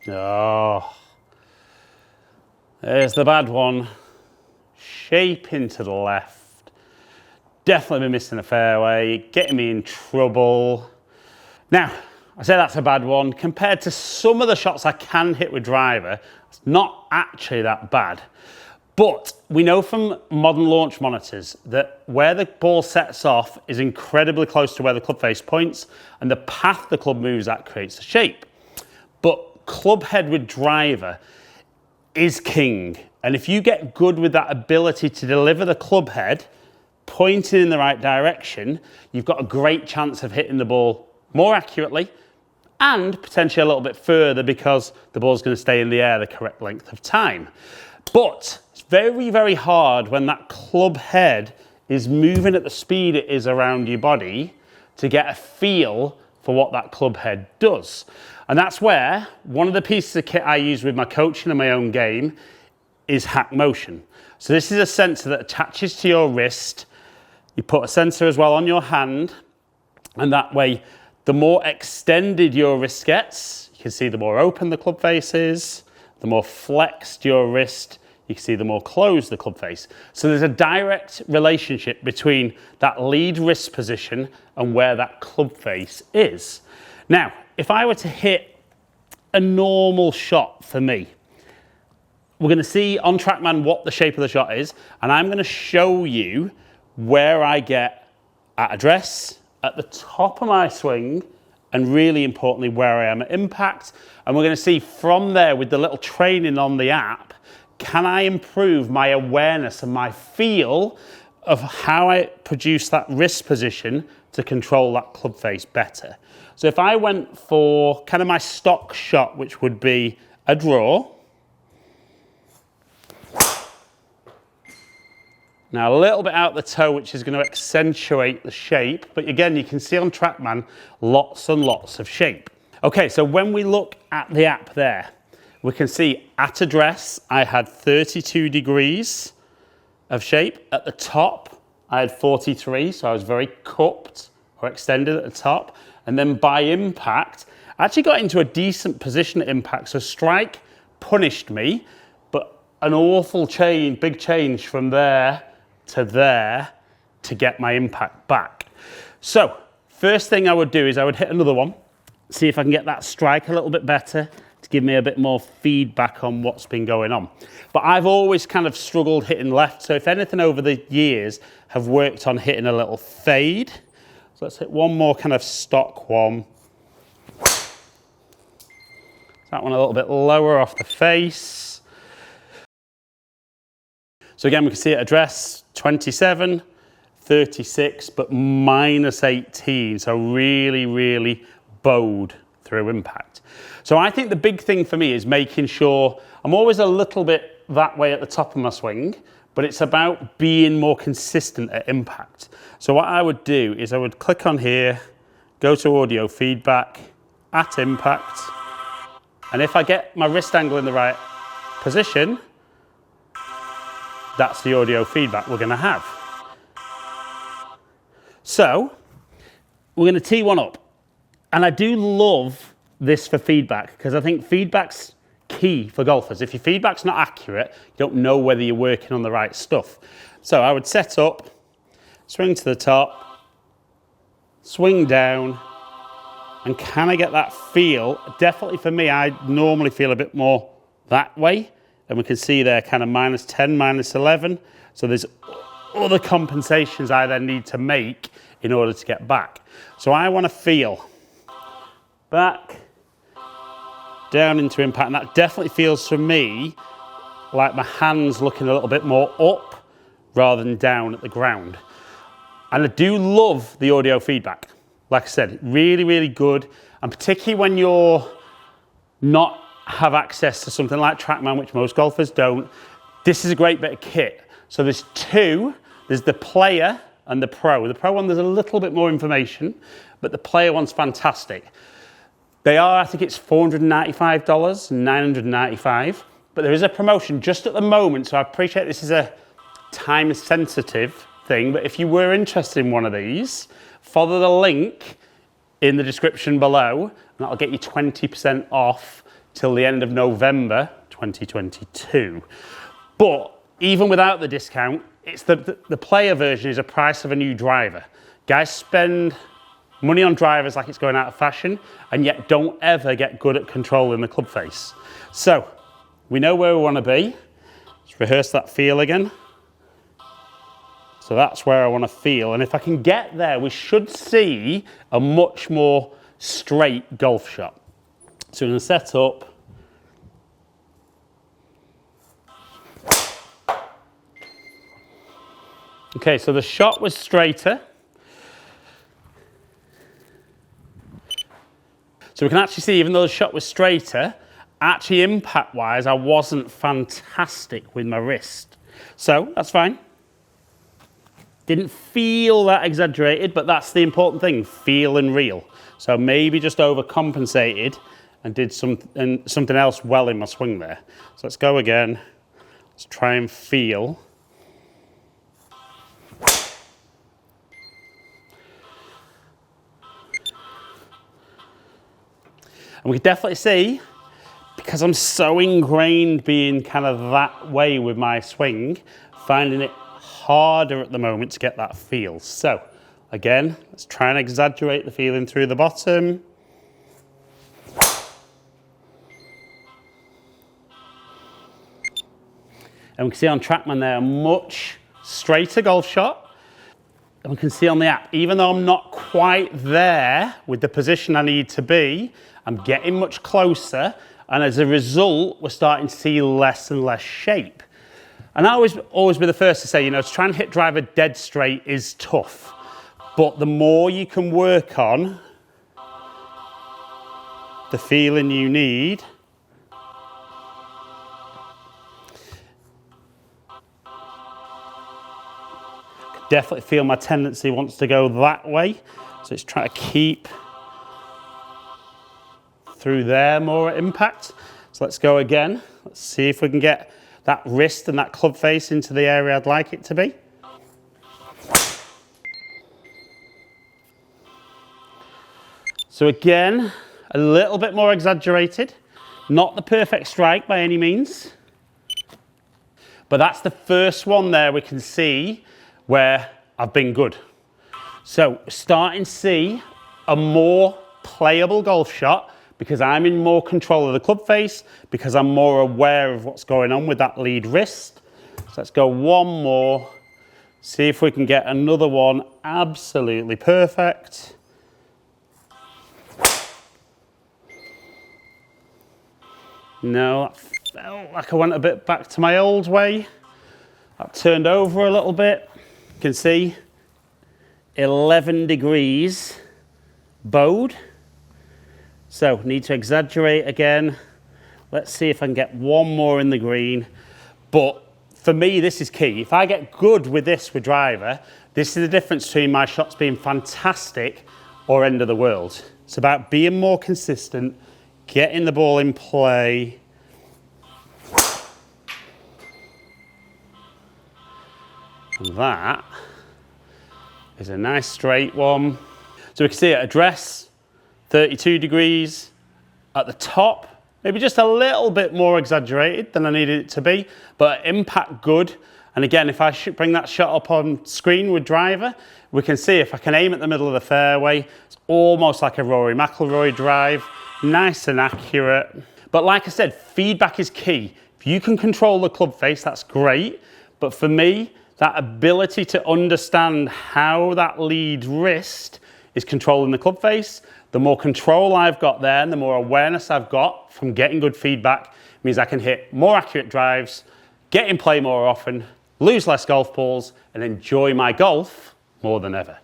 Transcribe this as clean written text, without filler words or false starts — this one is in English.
Oh, there's the bad one. Shaping to the left. Definitely been missing a fairway, getting me in trouble. Now, I say that's a bad one. Compared to some of the shots I can hit with driver, it's not actually that bad. But we know from modern launch monitors that where the ball sets off is incredibly close to where the club face points, and the path the club moves at creates the shape. But club head with driver is king. And if you get good with that ability to deliver the club head, pointing in the right direction, you've got a great chance of hitting the ball more accurately and potentially a little bit further because the ball's going to stay in the air the correct length of time. But it's very, very hard when that club head is moving at the speed it is around your body to get a feel for what that club head does. And that's where one of the pieces of kit I use with my coaching and my own game is HackMotion. So this is a sensor that attaches to your wrist. You put a sensor as well on your hand, and that way the more extended your wrist gets, you can see the more open the club face is, the more flexed your wrist, you can see the more closed the club face. So there's a direct relationship between that lead wrist position and where that club face is. Now, if I were to hit a normal shot for me, we're going to see on TrackMan what the shape of the shot is, and I'm going to show you where I get at address, at the top of my swing, and really importantly where I am at impact. And we're going to see from there with the little training on the app, can I improve my awareness and my feel of how I produce that wrist position to control that club face better. So if I went for kind of my stock shot, which would be a draw. Now a little bit out the toe, which is going to accentuate the shape, but again, you can see on TrackMan, lots and lots of shape. Okay, so when we look at the app there, we can see at address, I had 32 degrees of shape. At the top, I had 43, so I was very cupped or extended at the top. And then by impact, I actually got into a decent position at impact. So strike punished me, but an awful change, big change from there to get my impact back. So first thing I would do is I would hit another one, see if I can get that strike a little bit better to give me a bit more feedback on what's been going on. But I've always kind of struggled hitting left. So if anything over the years have worked on hitting a little fade. So let's hit one more kind of stock one. That one a little bit lower off the face. So again, we can see at address 27, 36, but minus 18. So really, really bowed through impact. So I think the big thing for me is making sure I'm always a little bit that way at the top of my swing, but it's about being more consistent at impact. So what I would do is I would click on here, go to audio feedback, at impact, and if I get my wrist angle in the right position, that's the audio feedback we're going to have. So we're going to tee one up. And I do love this for feedback because I think feedback's key for golfers. If your feedback's not accurate, you don't know whether you're working on the right stuff. So I would set up, swing to the top, swing down, and can I get that feel? Definitely for me, I normally feel a bit more that way. And we can see there kind of minus 10, minus 11. So there's other compensations I then need to make in order to get back. So I want to feel back, down into impact. And that definitely feels for me like my hands looking a little bit more up rather than down at the ground. And I do love the audio feedback. Like I said, really, really good. And particularly when you're not have access to something like TrackMan, which most golfers don't, this is a great bit of kit. So there's two, there's the player and the pro. The pro one, there's a little bit more information, but the player one's fantastic. They are, I think it's $495, $995, but there is a promotion just at the moment, so I appreciate this is a time-sensitive thing, but if you were interested in one of these, follow the link in the description below, and that'll get you 20% off till the end of November 2022. But even without the discount, it's the player version is a price of a new driver. Guys spend money on drivers like it's going out of fashion, and yet don't ever get good at controlling the club face. So we know where we want to be. Let's rehearse that feel again. So that's where I want to feel, and if I can get there, we should see a much more straight golf shot. So we're going to set up. Okay, so the shot was straighter. So we can actually see, even though the shot was straighter, actually impact-wise, I wasn't fantastic with my wrist. So that's fine. Didn't feel that exaggerated, but that's the important thing, feel and real. So maybe just overcompensated and did something else well in my swing there. So let's go again. Let's try and feel. And we can definitely see, because I'm so ingrained being kind of that way with my swing, finding it harder at the moment to get that feel. So again, let's try and exaggerate the feeling through the bottom. And we can see on TrackMan there a much straighter golf shot. And we can see on the app, even though I'm not quite there with the position I need to be, I'm getting much closer. And as a result, we're starting to see less and less shape. And I always be the first to say, you know, to try and hit driver dead straight is tough. But the more you can work on the feeling you need, definitely feel my tendency wants to go that way. So it's trying to keep through there more at impact. So let's go again. Let's see if we can get that wrist and that club face into the area I'd like it to be. So again, a little bit more exaggerated. Not the perfect strike by any means. But that's the first one there we can see where I've been good. So starting to see a more playable golf shot because I'm in more control of the club face, because I'm more aware of what's going on with that lead wrist. So let's go one more, see if we can get another one absolutely perfect. No, that felt like I went a bit back to my old way. That turned over a little bit. You can see 11 degrees bowed. So need to exaggerate again. Let's see if I can get one more in the green. But for me, this is key. If I get good with this with driver, this is the difference between my shots being fantastic or end of the world. It's about being more consistent, getting the ball in play. And that is a nice straight one. So we can see at address, 32 degrees. At the top, maybe just a little bit more exaggerated than I needed it to be, but impact good. And again, if I should bring that shot up on screen with driver, we can see if I can aim at the middle of the fairway, it's almost like a Rory McIlroy drive, nice and accurate. But like I said, feedback is key. If you can control the club face, that's great. But for me, that ability to understand how that lead wrist is controlling the club face, the more control I've got there and the more awareness I've got from getting good feedback means I can hit more accurate drives, get in play more often, lose less golf balls, and enjoy my golf more than ever.